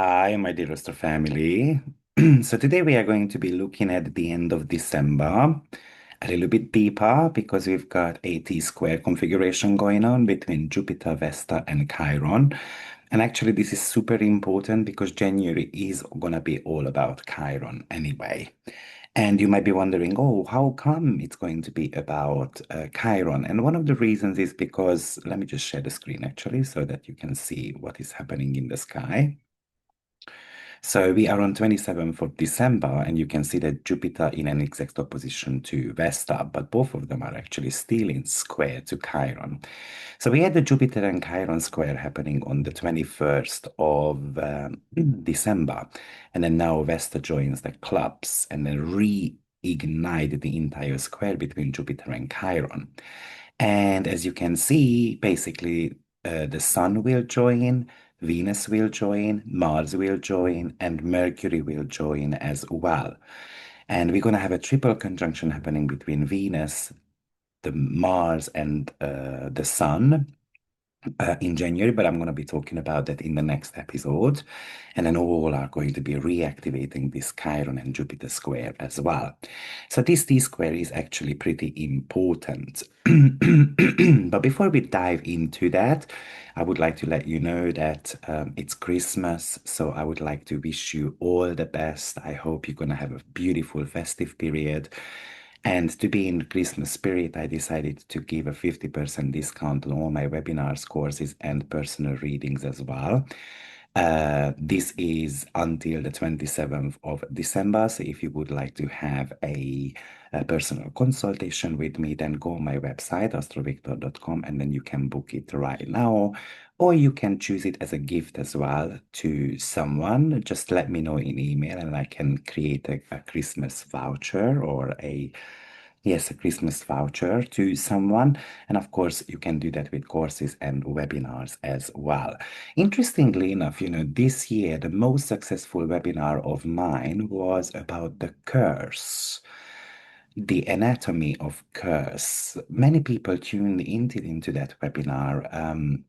Hi, my dear Astro family. So today we are going to be looking at the end of December a little bit deeper because we've got a T-square configuration going on between Jupiter, Vesta, and Chiron. And actually, this is super important because January is going to be all about Chiron anyway. And you might be wondering, oh, how come it's going to be about Chiron? And one of the reasons is because, let me just share the screen actually so that you can see what is happening in the sky. So we are on 27th of December, and you can see that Jupiter in an exact opposition to Vesta, but both of them are actually still in square to Chiron. So we had the Jupiter and Chiron square happening on the 21st of December, and then now Vesta joins the clubs and then reignite the entire square between Jupiter and Chiron. And as you can see, basically, the Sun will join, Venus will join, Mars will join, and Mercury will join as well. And we're going to have a triple conjunction happening between Venus, the Mars, and the Sun in January, but I'm going to be talking about that in the next episode. And then all are going to be reactivating this Chiron and Jupiter square as well. So this T square is actually pretty important. But before we dive into that, I would like to let you know that it's Christmas. So I would like to wish you all the best. I hope you're going to have a beautiful festive period. And to be in Christmas spirit, I decided to give a 50% discount on all my webinars, courses, and personal readings as well. This is until the 27th of December. So if you would like to have a personal consultation with me, then go on my website, AstroViktor.com, and then you can book it right now. Or you can choose it as a gift as well to someone. Just let me know in email and I can create a Christmas voucher or a Christmas voucher to someone. And of course, you can do that with courses and webinars as well. Interestingly enough, this year, the most successful webinar of mine was about the curse, the anatomy of curse. Many people tuned into that webinar.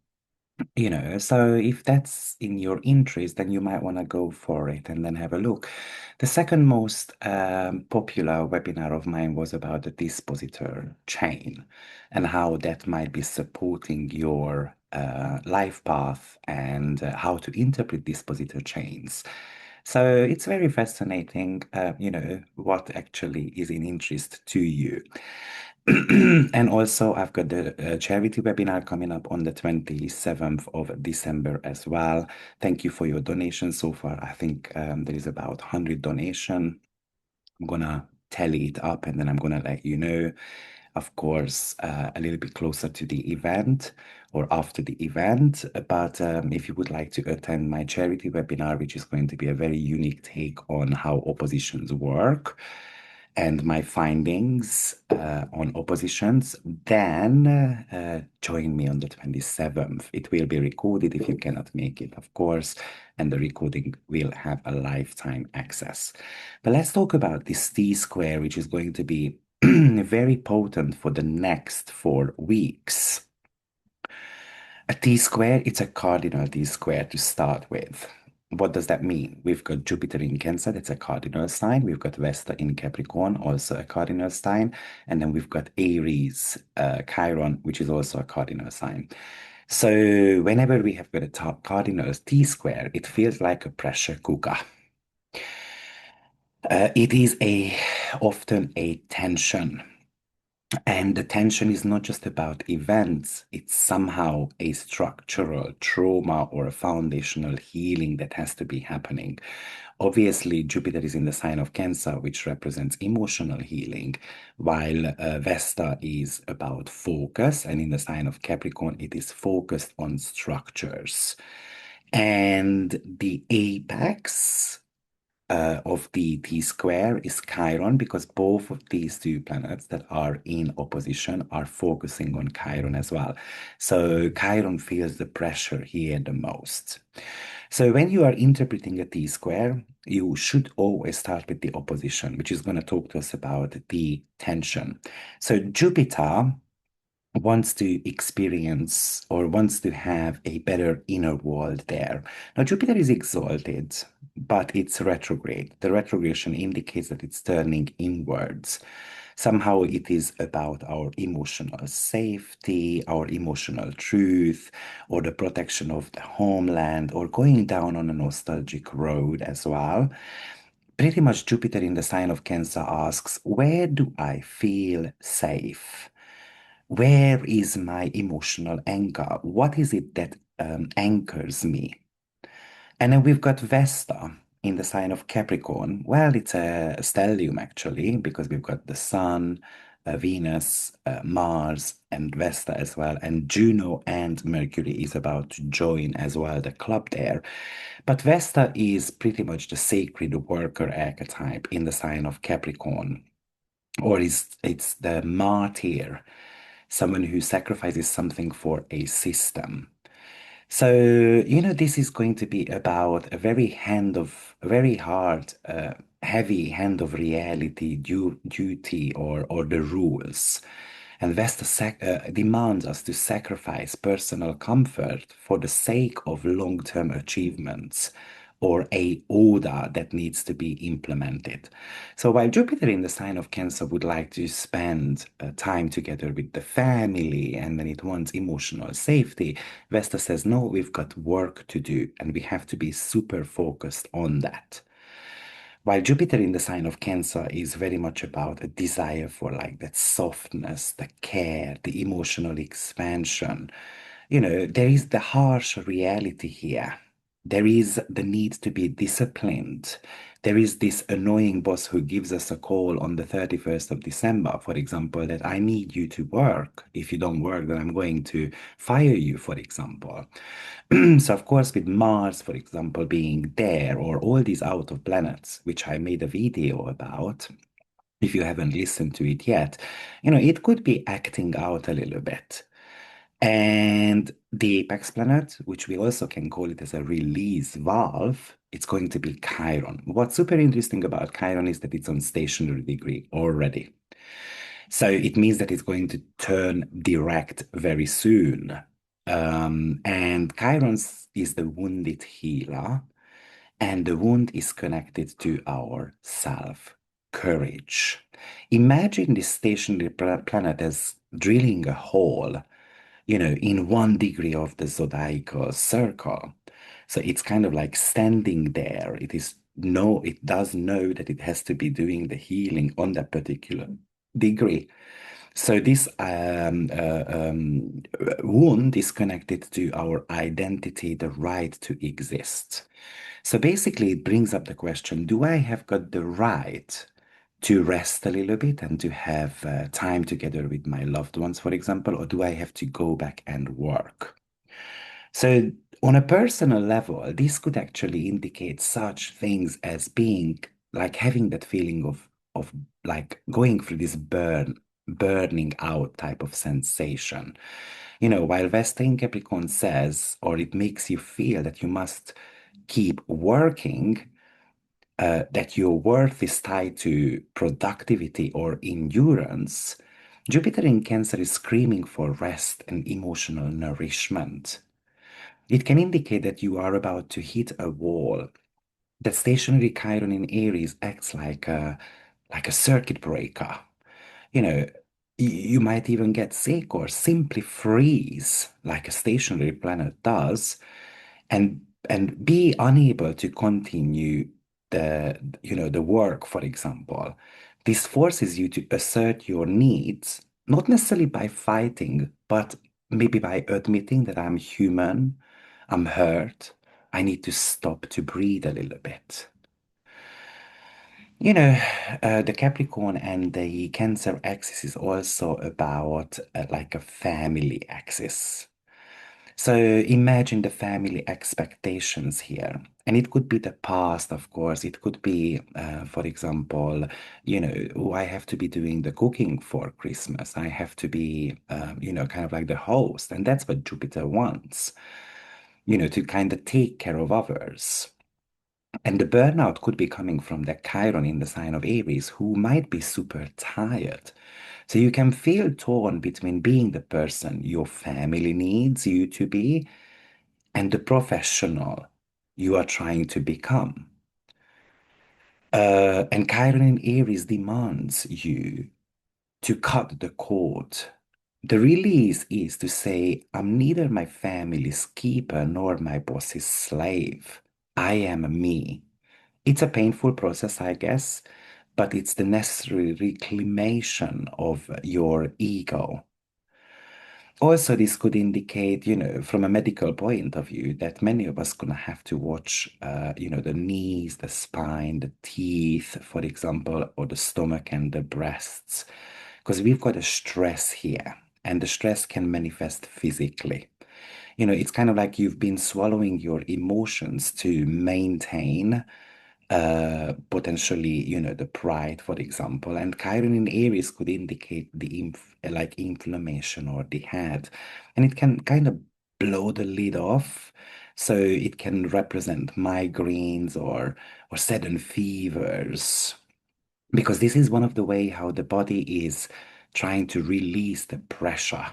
So if that's in your interest, then you might want to go for it and then have a look. The second most popular webinar of mine was about the dispositor chain and how that might be supporting your life path and how to interpret dispositor chains. So it's very fascinating, what actually is in interest to you. And also, I've got the charity webinar coming up on the 27th of December as well. Thank you for your donation so far. I think there is about 100 donation. I'm gonna tally it up and then I'm gonna let you know, of course, a little bit closer to the event or after the event. But if you would like to attend my charity webinar, which is going to be a very unique take on how oppositions work, and my findings on oppositions, then join me on the 27th. It will be recorded if you cannot make it, of course, and the recording will have a lifetime access. But let's talk about this T square, which is going to be very potent for the next 4 weeks. A T square, it's a cardinal T square to start with. What does that mean? We've got Jupiter in Cancer, that's a cardinal sign. We've got Vesta in Capricorn, also a cardinal sign. And then we've got Aries, Chiron, which is also a cardinal sign. So whenever we have got a top cardinal T square, it feels like a pressure cooker. It is often a tension. And the tension is not just about events, it's somehow a structural trauma or a foundational healing that has to be happening. Obviously, Jupiter is in the sign of Cancer, which represents emotional healing, while Vesta is about focus, and in the sign of Capricorn, it is focused on structures. And the apex of the T square is Chiron, because both of these two planets that are in opposition are focusing on Chiron as well. So Chiron feels the pressure here the most. So when you are interpreting a T square, you should always start with the opposition, which is going to talk to us about the tension. So Jupiter wants to experience or wants to have a better inner world there. Now, Jupiter is exalted, but it's retrograde. The retrogression indicates that it's turning inwards. Somehow it is about our emotional safety, our emotional truth, or the protection of the homeland, or going down on a nostalgic road as well. Pretty much Jupiter in the sign of Cancer asks, where do I feel safe? Where is my emotional anchor? What is it that anchors me? And then we've got Vesta in the sign of Capricorn. Well, it's a stellium actually, because we've got the Sun, Venus, Mars, and Vesta as well. And Juno and Mercury is about to join as well, the club there. But Vesta is pretty much the sacred worker archetype in the sign of Capricorn, or is it's the martyr, someone who sacrifices something for a system. So, this is going to be about a very hard, heavy hand of reality, duty, or the rules. And Vesta demands us to sacrifice personal comfort for the sake of long-term achievements or a order that needs to be implemented. So while Jupiter in the sign of Cancer would like to spend time together with the family and then it wants emotional safety, Vesta says, no, we've got work to do and we have to be super focused on that. While Jupiter in the sign of Cancer is very much about a desire for like that softness, the care, the emotional expansion, there is the harsh reality here. There is the need to be disciplined. There is this annoying boss who gives us a call on the 31st of December, for example, that I need you to work. If you don't work, then I'm going to fire you, for example. So, of course, with Mars, for example, being there, or all these out of planets, which I made a video about, if you haven't listened to it yet, it could be acting out a little bit. And the apex planet, which we also can call it as a release valve, it's going to be Chiron. What's super interesting about Chiron is that it's on stationary degree already. So it means that it's going to turn direct very soon. And Chiron is the wounded healer, and the wound is connected to our self courage. Imagine this stationary planet as drilling a hole, in 1 degree of the zodiacal circle. So it's kind of like standing there. It does know that it has to be doing the healing on that particular degree. So this wound is connected to our identity, the right to exist. So basically, it brings up the question, do I have got the right to rest a little bit and to have time together with my loved ones, for example, or do I have to go back and work? So, on a personal level, this could actually indicate such things as being like having that feeling of like going through this burning out type of sensation. While Vesta in Capricorn says, or it makes you feel that you must keep working, that your worth is tied to productivity or endurance, Jupiter in Cancer is screaming for rest and emotional nourishment. It can indicate that you are about to hit a wall. That stationary Chiron in Aries acts like a circuit breaker. You know, you might even get sick or simply freeze like a stationary planet does, and be unable to continue the work, for example. This forces you to assert your needs, not necessarily by fighting, but maybe by admitting that I'm human, I'm hurt, I need to stop to breathe a little bit. You know, the Capricorn and the Cancer axis is also about like a family axis. So imagine the family expectations here. And it could be the past, of course. It could be, for example, oh, I have to be doing the cooking for Christmas. I have to be, kind of like the host. And that's what Jupiter wants, to kind of take care of others. And the burnout could be coming from the Chiron in the sign of Aries, who might be super tired. So you can feel torn between being the person your family needs you to be and the professional you are trying to become. And Chiron in Aries demands you to cut the cord. The release is to say, I'm neither my family's keeper nor my boss's slave. I am me. It's a painful process, I guess, but it's the necessary reclamation of your ego. Also, this could indicate, from a medical point of view, that many of us gonna have to watch, the knees, the spine, the teeth, for example, or the stomach and the breasts, because we've got a stress here, and the stress can manifest physically. It's kind of like you've been swallowing your emotions to maintain potentially, the pride, for example. And Chiron in Aries could indicate the like inflammation or the head, and it can kind of blow the lid off. So it can represent migraines or sudden fevers, because this is one of the way how the body is trying to release the pressure.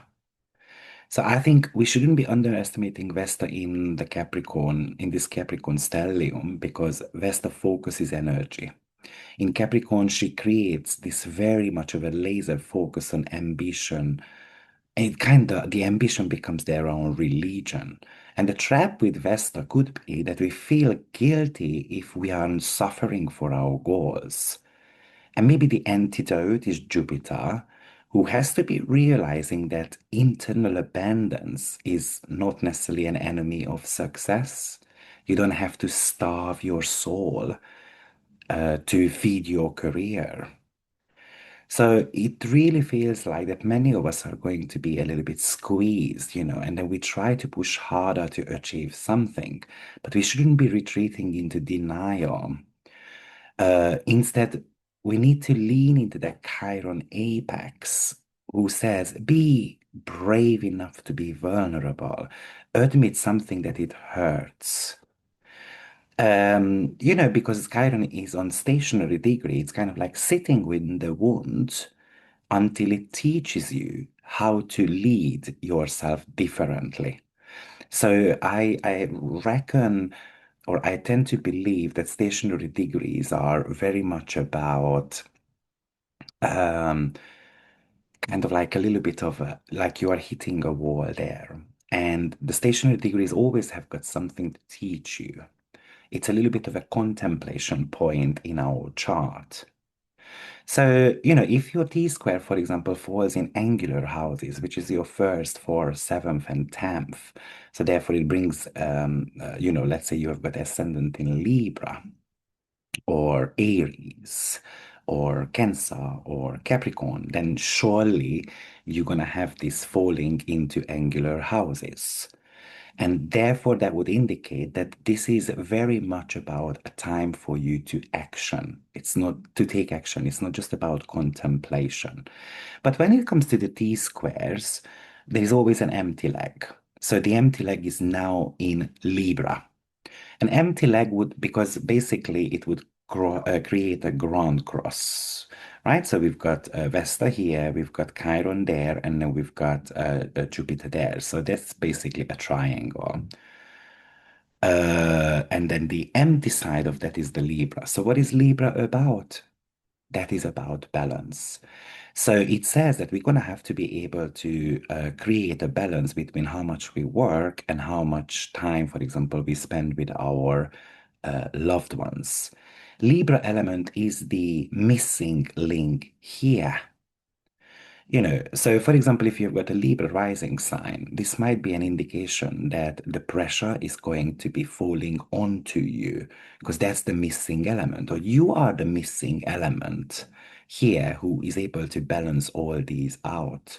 So I think we shouldn't be underestimating Vesta in the Capricorn, in this Capricorn stellium, because Vesta focuses energy. In Capricorn, she creates this very much of a laser focus on ambition. And it kind of, the ambition becomes their own religion. And the trap with Vesta could be that we feel guilty if we aren't suffering for our goals. And maybe the antidote is Jupiter, who has to be realizing that internal abundance is not necessarily an enemy of success. You don't have to starve your soul to feed your career. So it really feels like that many of us are going to be a little bit squeezed, and then we try to push harder to achieve something, but we shouldn't be retreating into denial. Instead, we need to lean into that Chiron apex who says, be brave enough to be vulnerable, admit something that it hurts. Because Chiron is on stationary degree, it's kind of like sitting with the wound until it teaches you how to lead yourself differently. So I reckon, or I tend to believe that stationary degrees are very much about um, kind of like a little bit of like you are hitting a wall there. And the stationary degrees always have got something to teach you. It's a little bit of a contemplation point in our chart. So, if your T square, for example, falls in angular houses, which is your first, fourth, seventh, and 10th, so therefore it brings, let's say you have got ascendant in Libra or Aries or Cancer or Capricorn, then surely you're going to have this falling into angular houses. And therefore, that would indicate that this is very much about a time for you to action. It's not to take action. It's not just about contemplation. But when it comes to the T squares, there's always an empty leg. So the empty leg is now in Libra. An empty leg would, because basically it would create a grand cross, right? So we've got Vesta here, we've got Chiron there, and then we've got Jupiter there. So that's basically a triangle. And then the empty side of that is the Libra. So what is Libra about? That is about balance. So it says that we're going to have to be able to create a balance between how much we work and how much time, for example, we spend with our loved ones. Libra element is the missing link here. So for example, if you've got a Libra rising sign, this might be an indication that the pressure is going to be falling onto you because that's the missing element, or you are the missing element here who is able to balance all these out.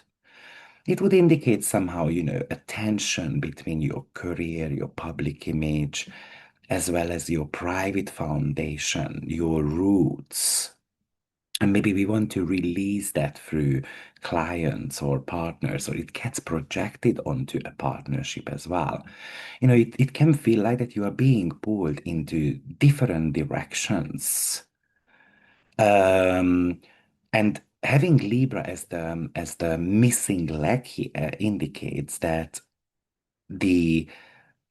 It would indicate somehow, a tension between your career, your public image, as well as your private foundation, your roots. And maybe we want to release that through clients or partners, or it gets projected onto a partnership as well. It can feel like that you are being pulled into different directions. Um, and having Libra as the missing leg here indicates that the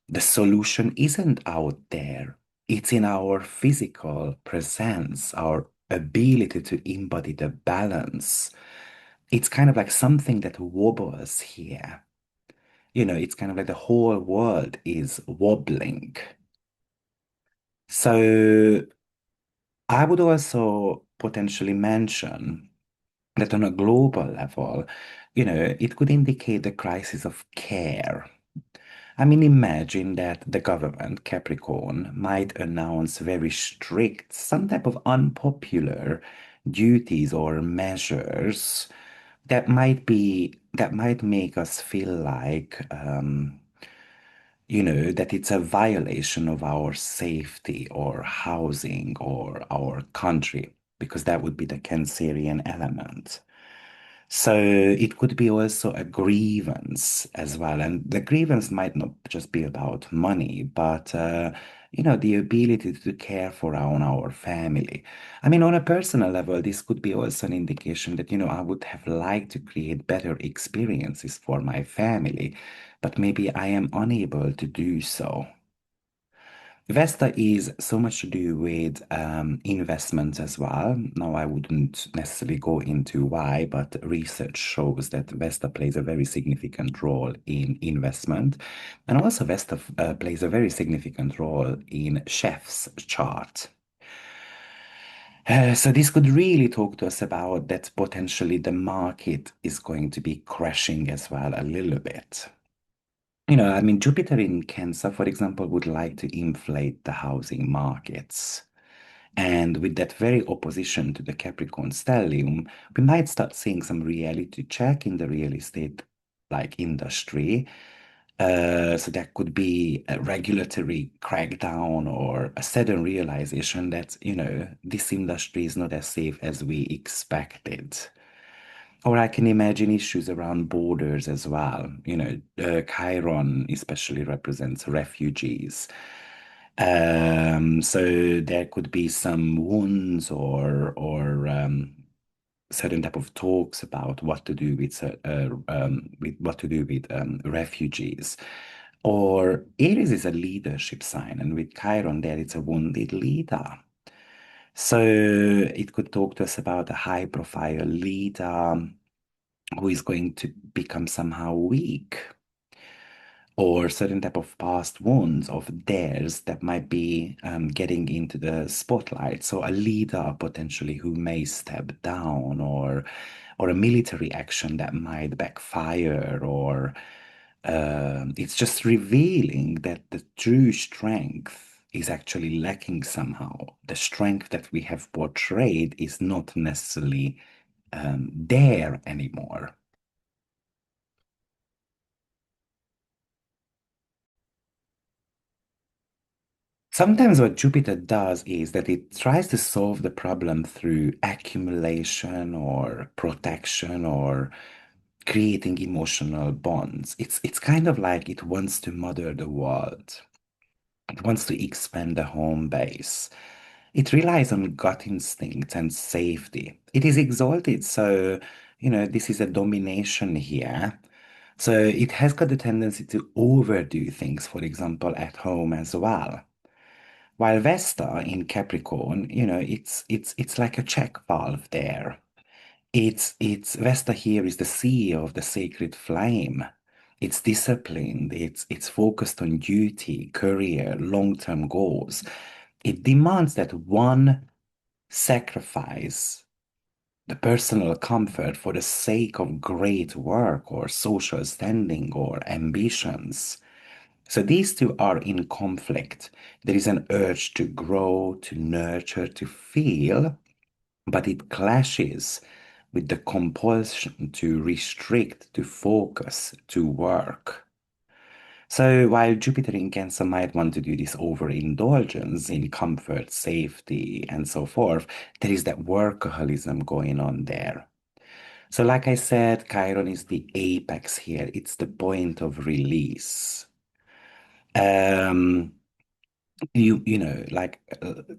the solution isn't out there. It's in our physical presence, our ability to embody the balance. It's kind of like something that wobbles here. It's kind of like the whole world is wobbling. So I would also potentially mention that on a global level, it could indicate the crisis of care. I mean, imagine that the government, Capricorn, might announce very strict, some type of unpopular duties or measures that might make us feel like, that it's a violation of our safety or housing or our country, because that would be the Cancerian element. So it could be also a grievance as well. And the grievance might not just be about money, but, the ability to care for our family. I mean, on a personal level, this could be also an indication that, I would have liked to create better experiences for my family, but maybe I am unable to do so. Vesta is so much to do with investments as well. Now, I wouldn't necessarily go into why, but research shows that Vesta plays a very significant role in investment. And also, Vesta plays a very significant role in chef's chart. So this could really talk to us about that potentially the market is going to be crashing as well a little bit. I mean, Jupiter in Cancer, for example, would like to inflate the housing markets. And with that very opposition to the Capricorn stellium, we might start seeing some reality check in the real estate like industry. So that could be a regulatory crackdown or a sudden realization that, this industry is not as safe as we expected. Or I can imagine issues around borders as well. Chiron especially represents refugees. So there could be some wounds or certain type of talks about what to do with refugees. Or Aries is a leadership sign, and with Chiron there, it's a wounded leader. So it could talk to us about a high-profile leader who is going to become somehow weak, or certain type of past wounds of theirs that might be getting into the spotlight. So a leader potentially who may step down, or a military action that might backfire, or it's just revealing that the true strength is actually lacking somehow. The strength that we have portrayed is not necessarily there anymore. Sometimes what Jupiter does is that it tries to solve the problem through accumulation or protection or creating emotional bonds. It's kind of like it wants to mother the world. It wants to expand the home base. It relies on gut instinct and safety. It is exalted, so this is a domination here. So it has got the tendency to overdo things, for example, at home as well. While Vesta in Capricorn, it's like a check valve there. It's Vesta here is the CEO of the sacred flame. It's disciplined, it's focused on duty, career, long-term goals. It demands that one sacrifice the personal comfort for the sake of great work or social standing or ambitions. So these two are in conflict. There is an urge to grow, to nurture, to feel, but it clashes with the compulsion to restrict, to focus, to work. So while Jupiter in Cancer might want to do this overindulgence in comfort, safety, and so forth, there is that workaholism going on there. So, like I said, Chiron is the apex here. It's the point of release. Um, it's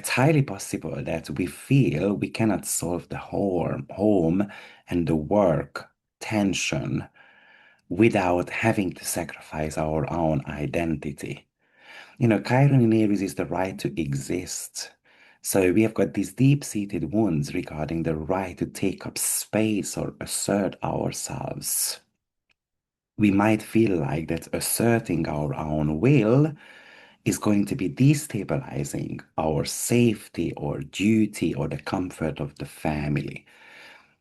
highly possible that we feel we cannot solve the home and the work tension without having to sacrifice our own identity. Chiron in Aries is the right to exist. So we have got these deep-seated wounds regarding the right to take up space or assert ourselves. We might feel like that asserting our own will is going to be destabilizing our safety or duty or the comfort of the family.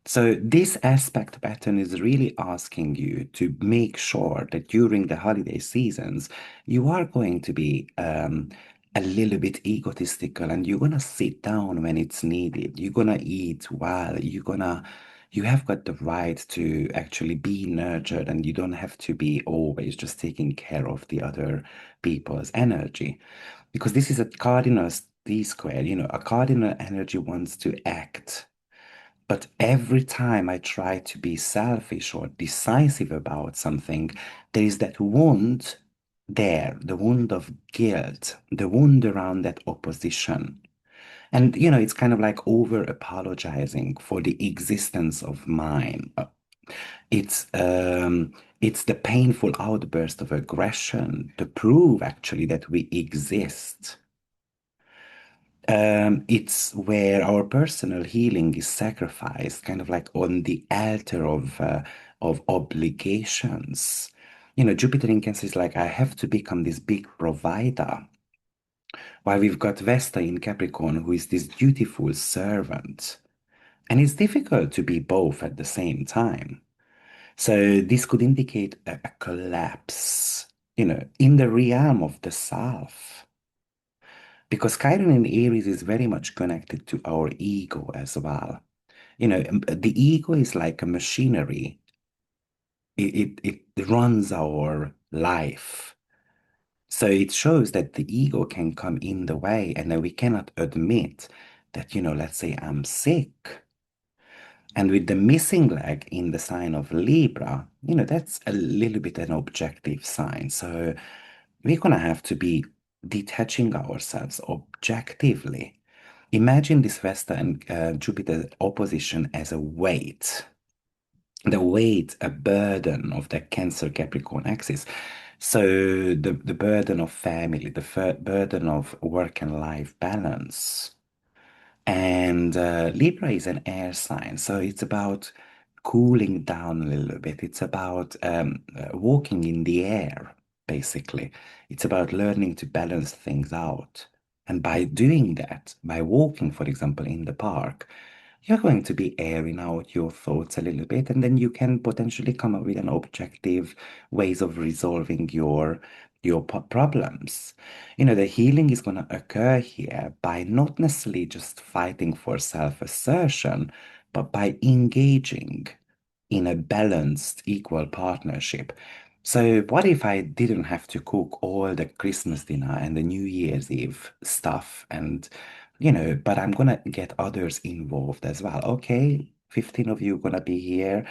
So this aspect pattern is really asking you to make sure that during the holiday seasons, you are going to be a little bit egotistical and you're gonna sit down when it's needed. You're gonna eat well. You have got the right to actually be nurtured and you don't have to be always just taking care of the other people's energy. Because this is a cardinal D square, a cardinal energy wants to act. But every time I try to be selfish or decisive about something, there is that wound there, the wound of guilt, the wound around that opposition. And, it's kind of like over apologizing for the existence of mine. It's um, it's the painful outburst of aggression to prove actually that we exist. It's where our personal healing is sacrificed, kind of like on the altar of obligations. Jupiter in Cancer is like, I have to become this big provider. While we've got Vesta in Capricorn, who is this dutiful servant. And it's difficult to be both at the same time. So this could indicate a collapse, in the realm of the self. Because Chiron in Aries is very much connected to our ego as well. The ego is like a machinery. It runs our life. So it shows that the ego can come in the way and then we cannot admit that, let's say I'm sick. And with the missing leg in the sign of Libra, that's a little bit an objective sign. So we're going to have to be detaching ourselves objectively. Imagine this Vesta and Jupiter opposition as a weight, the weight, a burden of the Cancer Capricorn axis. So the burden of family, the burden of work and life balance. And Libra is an air sign, so it's about cooling down a little bit. It's about walking in the air, basically. It's about learning to balance things out. And by doing that, by walking, for example, in the park, you're going to be airing out your thoughts a little bit, and then you can potentially come up with an objective ways of resolving your problems. The healing is going to occur here by not necessarily just fighting for self-assertion, but by engaging in a balanced, equal partnership. So, what if I didn't have to cook all the Christmas dinner and the New Year's Eve stuff but I'm gonna get others involved as well. Okay, 15 of you gonna be here.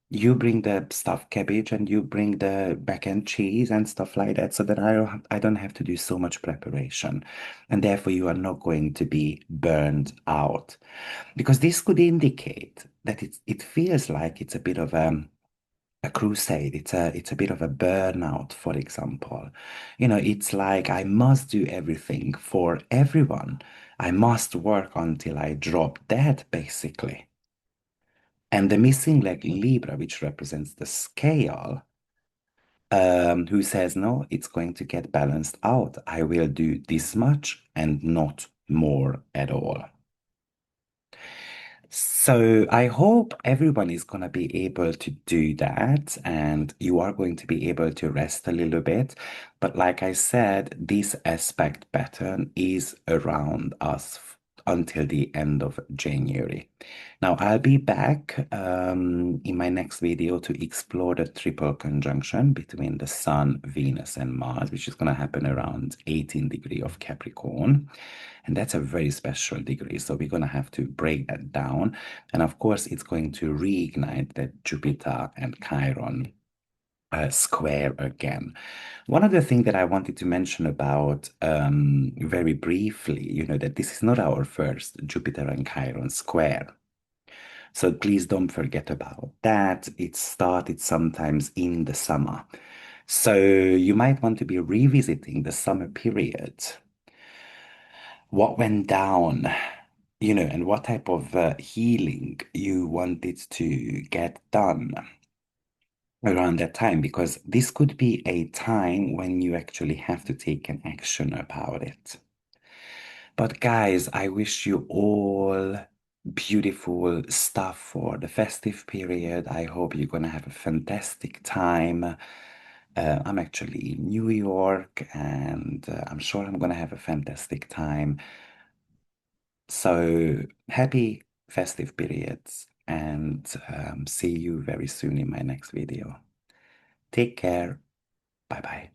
You bring the stuffed cabbage and you bring the mac and cheese and stuff like that so that I don't have to do so much preparation. And therefore you are not going to be burned out. Because this could indicate that it feels like it's a bit of a crusade. It's a bit of a burnout, for example. It's like I must do everything for everyone. I must work until I drop dead, basically. And the missing leg in Libra, which represents the scale, who says, no, it's going to get balanced out. I will do this much and not more at all. So I hope everyone is going to be able to do that and you are going to be able to rest a little bit. But like I said, this aspect pattern is around us until the end of January. Now I'll be back in my next video to explore the triple conjunction between the Sun, Venus, and Mars, which is going to happen around 18 degree of Capricorn. And that's a very special degree. So we're going to have to break that down. And of course, it's going to reignite that Jupiter and Chiron square again. One other thing that I wanted to mention about very briefly, that this is not our first Jupiter and Chiron square. So please don't forget about that. It started sometimes in the summer. So you might want to be revisiting the summer period. What went down, and what type of healing you wanted to get done around that time, because this could be a time when you actually have to take an action about it. But guys, I wish you all beautiful stuff for the festive period. I hope you're gonna have a fantastic time. I'm actually in New York, and I'm sure I'm gonna have a fantastic time. So happy festive periods, and see you very soon in my next video. Take care. Bye bye.